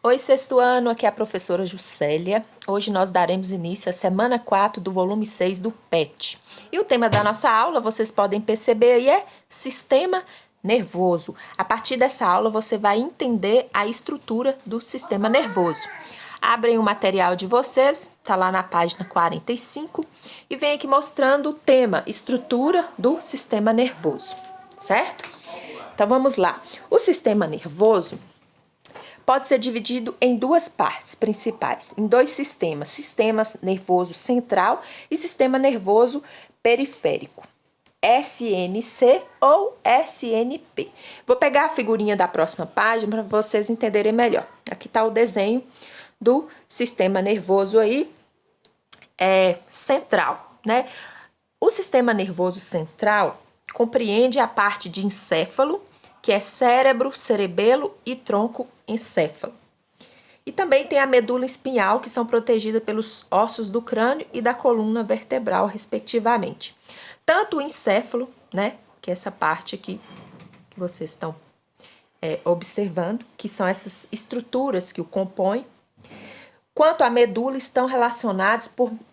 Oi, sexto ano, aqui é a professora Juscelia. Hoje nós daremos início à semana 4 do volume 6 do PET. E o tema da nossa aula, vocês podem perceber aí, é sistema nervoso. A partir dessa aula, você vai entender a estrutura do sistema nervoso. Abrem o material de vocês, tá lá na página 45, e vem aqui mostrando o tema, estrutura do sistema nervoso, certo? Então vamos lá. O sistema nervoso pode ser dividido em duas partes principais, em dois sistemas, sistema nervoso central e sistema nervoso periférico, SNC ou SNP. Vou pegar a figurinha da próxima página para vocês entenderem melhor. Aqui está o desenho do sistema nervoso aí, central, né? O sistema nervoso central compreende a parte de encéfalo, que é cérebro, cerebelo e tronco encéfalo. E também tem a medula espinhal, que são protegidas pelos ossos do crânio e da coluna vertebral, respectivamente. Tanto o encéfalo, né, que é essa parte aqui que vocês estão observando, que são essas estruturas que o compõem, quanto a medula estão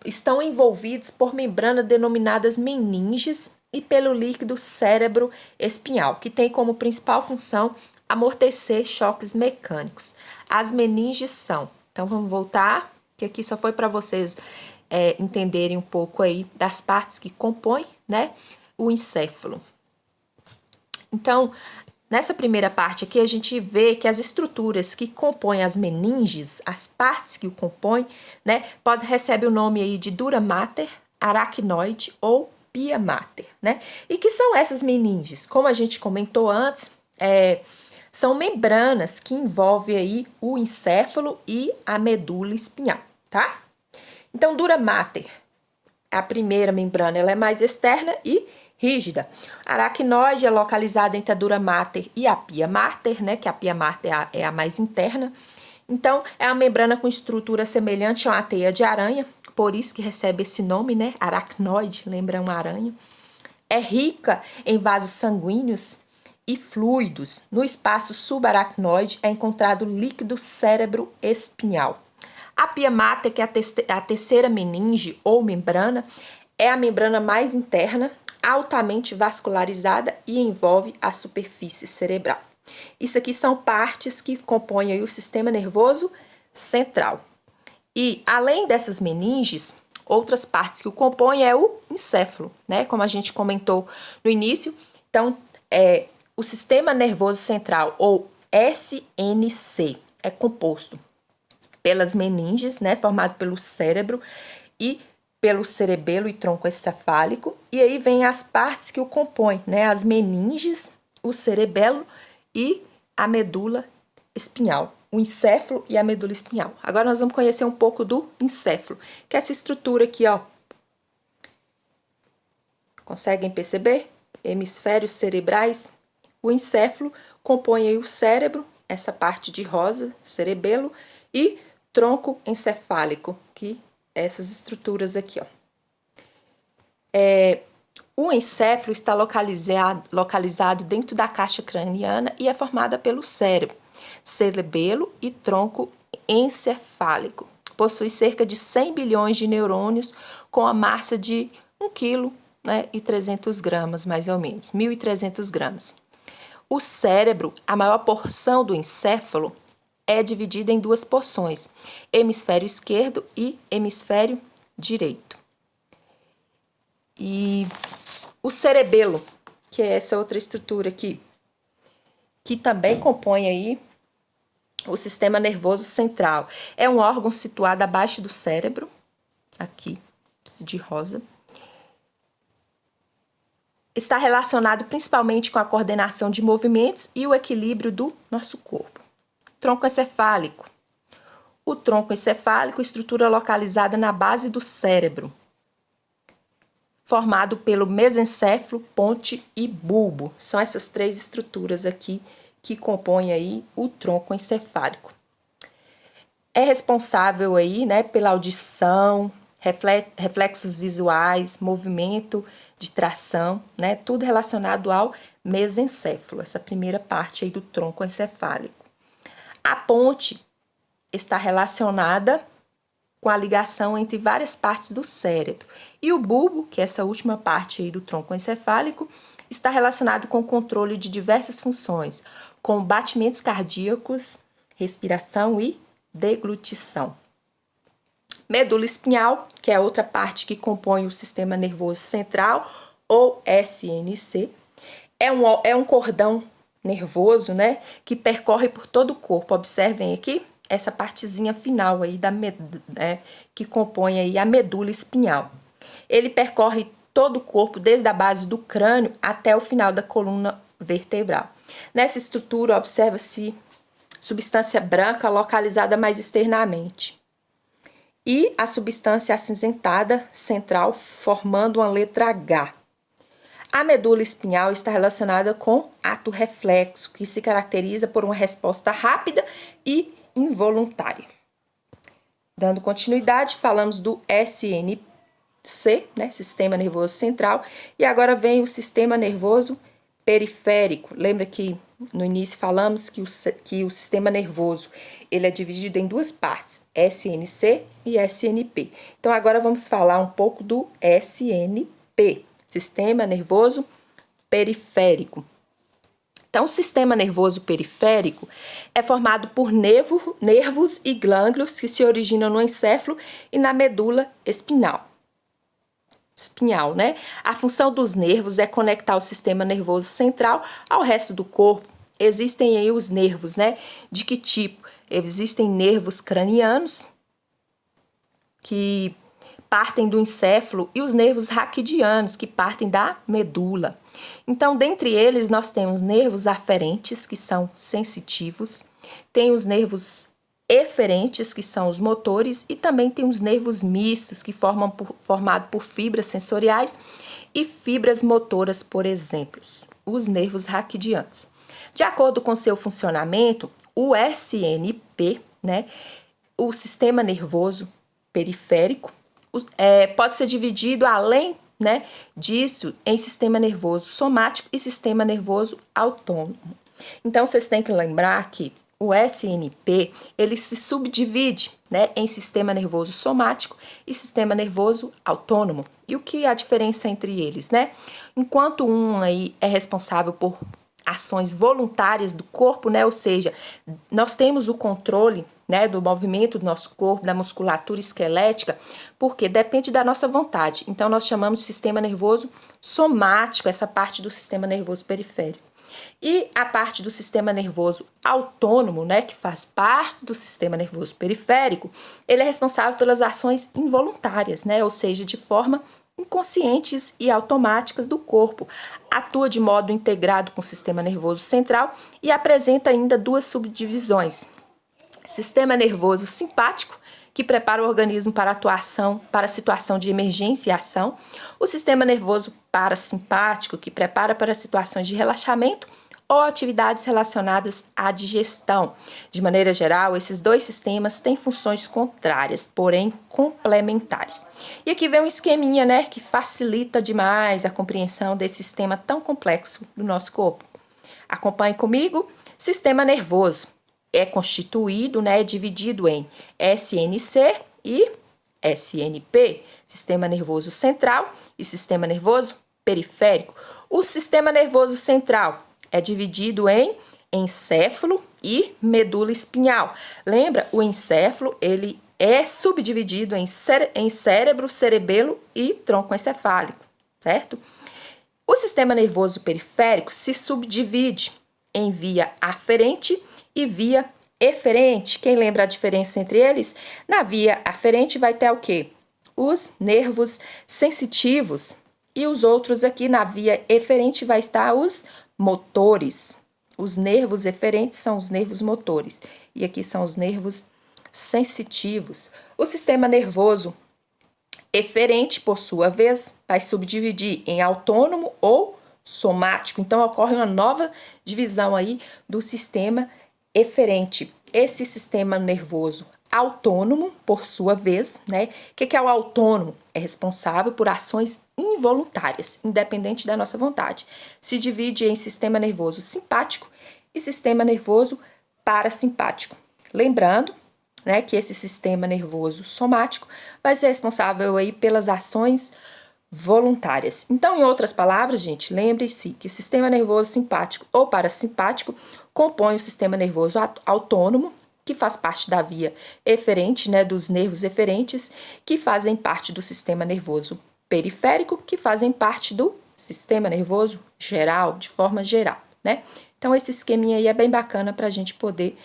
estão envolvidos por membranas denominadas meninges e pelo líquido cérebro espinhal, que tem como principal função amortecer choques mecânicos. As meninges são, então vamos voltar, que aqui só foi para vocês entenderem um pouco aí das partes que compõem, né, o encéfalo. Então, nessa primeira parte aqui, a gente vê que as estruturas que compõem as meninges, as partes que o compõem, né, recebe o nome aí de dura mater, aracnoide ou pia mater, né? E que são essas meninges? Como a gente comentou antes, são membranas que envolvem aí o encéfalo e a medula espinhal, tá? Então, dura mater, a primeira membrana, ela é mais externa e rígida. A aracnoide é localizada entre a dura mater e a pia mater, né? Que a pia mater é a mais interna. Então, é uma membrana com estrutura semelhante a uma teia de aranha, por isso que recebe esse nome, né? Aracnoide, lembra uma aranha. É rica em vasos sanguíneos e fluidos. No espaço subaracnoide é encontrado líquido cérebro espinhal. A pia mater, que é a terceira meninge ou membrana, é a membrana mais interna, altamente vascularizada e envolve a superfície cerebral. Isso aqui são partes que compõem aí o sistema nervoso central. E além dessas meninges, outras partes que o compõem é o encéfalo, né? Como a gente comentou no início. Então, o sistema nervoso central, ou SNC, é composto pelas meninges, né, formado pelo cérebro e pelo cerebelo e tronco encefálico, e aí vem as partes que o compõem, né, as meninges, o cerebelo e a medula espinhal, o encéfalo e a medula espinhal. Agora nós vamos conhecer um pouco do encéfalo, que é essa estrutura aqui, ó. Conseguem perceber? Hemisférios cerebrais. O encéfalo compõe aí o cérebro, essa parte de rosa, cerebelo, e tronco encefálico, que é essas estruturas aqui, ó. O encéfalo está localizado dentro da caixa craniana e é formada pelo cérebro, cerebelo e tronco encefálico. Possui cerca de 100 bilhões de neurônios com a massa de 1 kg, né, e 300 gramas, mais ou menos, 1.300 gramas. O cérebro, a maior porção do encéfalo, é dividida em duas porções, hemisfério esquerdo e hemisfério direito. E o cerebelo, que é essa outra estrutura aqui, que também compõe aí o sistema nervoso central. É um órgão situado abaixo do cérebro, aqui, de rosa. Está relacionado principalmente com a coordenação de movimentos e o equilíbrio do nosso corpo. Tronco encefálico. O tronco encefálico, estrutura localizada na base do cérebro, formado pelo mesencéfalo, ponte e bulbo. São essas três estruturas aqui que compõem aí o tronco encefálico. É responsável aí, né, pela audição, reflexos visuais, movimento de tração, né, tudo relacionado ao mesencéfalo, essa primeira parte aí do tronco encefálico. A ponte está relacionada com a ligação entre várias partes do cérebro. E o bulbo, que é essa última parte aí do tronco encefálico, está relacionado com o controle de diversas funções, como batimentos cardíacos, respiração e deglutição. Medula espinhal, que é a outra parte que compõe o sistema nervoso central, ou SNC, é um cordão nervoso, né, que percorre por todo o corpo. Observem aqui essa partezinha final aí que compõe aí a medula espinhal. Ele percorre todo o corpo, desde a base do crânio até o final da coluna vertebral. Nessa estrutura, observa-se substância branca localizada mais externamente. E a substância acinzentada central, formando uma letra H. A medula espinhal está relacionada com ato reflexo, que se caracteriza por uma resposta rápida e involuntária. Dando continuidade, falamos do SNC, né, Sistema Nervoso Central, e agora vem o Sistema Nervoso Periférico. Lembra que no início falamos que o sistema nervoso ele é dividido em duas partes, SNC e SNP. Então agora vamos falar um pouco do SNP, Sistema Nervoso Periférico. Então, o sistema nervoso periférico é formado por nervos e glândulos que se originam no encéfalo e na medula espinhal, né? A função dos nervos é conectar o sistema nervoso central ao resto do corpo. Existem aí os nervos, né? De que tipo? Existem nervos cranianos, que partem do encéfalo, e os nervos raquidianos, que partem da medula. Então, dentre eles, nós temos nervos aferentes, que são sensitivos, tem os nervos eferentes, que são os motores, e também tem os nervos mistos, que formado por fibras sensoriais e fibras motoras, por exemplo, os nervos raquidianos. De acordo com seu funcionamento, o SNP, né, o sistema nervoso periférico, pode ser dividido, além, né, disso, em sistema nervoso somático e sistema nervoso autônomo. Então, vocês têm que lembrar que o SNP, ele se subdivide, né, em sistema nervoso somático e sistema nervoso autônomo. E o que é a diferença entre eles, né? Enquanto um aí é responsável por ações voluntárias do corpo, né, ou seja, nós temos o controle, né, do movimento do nosso corpo, da musculatura esquelética, porque depende da nossa vontade. Então, nós chamamos de sistema nervoso somático, essa parte do sistema nervoso periférico. E a parte do sistema nervoso autônomo, né, que faz parte do sistema nervoso periférico, ele é responsável pelas ações involuntárias, né, ou seja, de forma inconscientes e automáticas do corpo. Atua de modo integrado com o sistema nervoso central e apresenta ainda duas subdivisões. Sistema nervoso simpático, que prepara o organismo para atuação, para a situação de emergência e ação. O sistema nervoso parasimpático, que prepara para situações de relaxamento ou atividades relacionadas à digestão. De maneira geral, esses dois sistemas têm funções contrárias, porém complementares. E aqui vem um esqueminha, né, que facilita demais a compreensão desse sistema tão complexo do nosso corpo. Acompanhe comigo. Sistema nervoso é constituído, né, dividido em SNC e SNP, Sistema Nervoso Central e Sistema Nervoso Periférico. O Sistema Nervoso Central é dividido em encéfalo e medula espinhal. Lembra? O encéfalo, ele é subdividido em cérebro, cerebelo e tronco encefálico, certo? O sistema nervoso periférico se subdivide em via aferente e via eferente. Quem lembra a diferença entre eles? Na via aferente vai ter o quê? Os nervos sensitivos. E os outros aqui na via eferente vai estar os motores. Os nervos eferentes são os nervos motores. E aqui são os nervos sensitivos. O sistema nervoso eferente, por sua vez, vai subdividir em autônomo ou somático. Então, ocorre uma nova divisão aí do sistema eferente. Esse sistema nervoso autônomo, por sua vez, né? O que é o autônomo? É responsável por ações involuntárias, independente da nossa vontade. Se divide em sistema nervoso simpático e sistema nervoso parasimpático. Lembrando né, que esse sistema nervoso somático vai ser responsável aí pelas ações voluntárias. Então, em outras palavras, gente, lembre-se que o sistema nervoso simpático ou parasimpático compõe o sistema nervoso autônomo, que faz parte da via eferente, né, dos nervos eferentes, que fazem parte do sistema nervoso periférico, que fazem parte do sistema nervoso geral, de forma geral, né? Então, esse esqueminha aí é bem bacana para a gente poder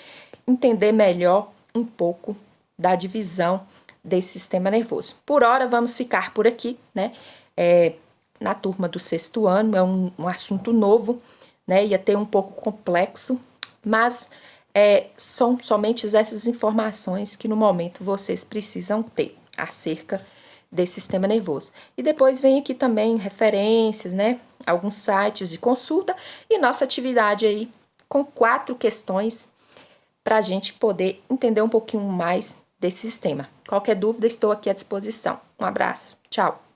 entender melhor um pouco da divisão desse sistema nervoso. Por hora, vamos ficar por aqui, né? Na turma do 6º ano, é um assunto novo, né? Ia ter um pouco complexo, mas são somente essas informações que no momento vocês precisam ter acerca desse sistema nervoso. E depois vem aqui também referências, né? Alguns sites de consulta e nossa atividade aí com 4 questões para a gente poder entender um pouquinho mais desse sistema. Qualquer dúvida, estou aqui à disposição. Um abraço, tchau!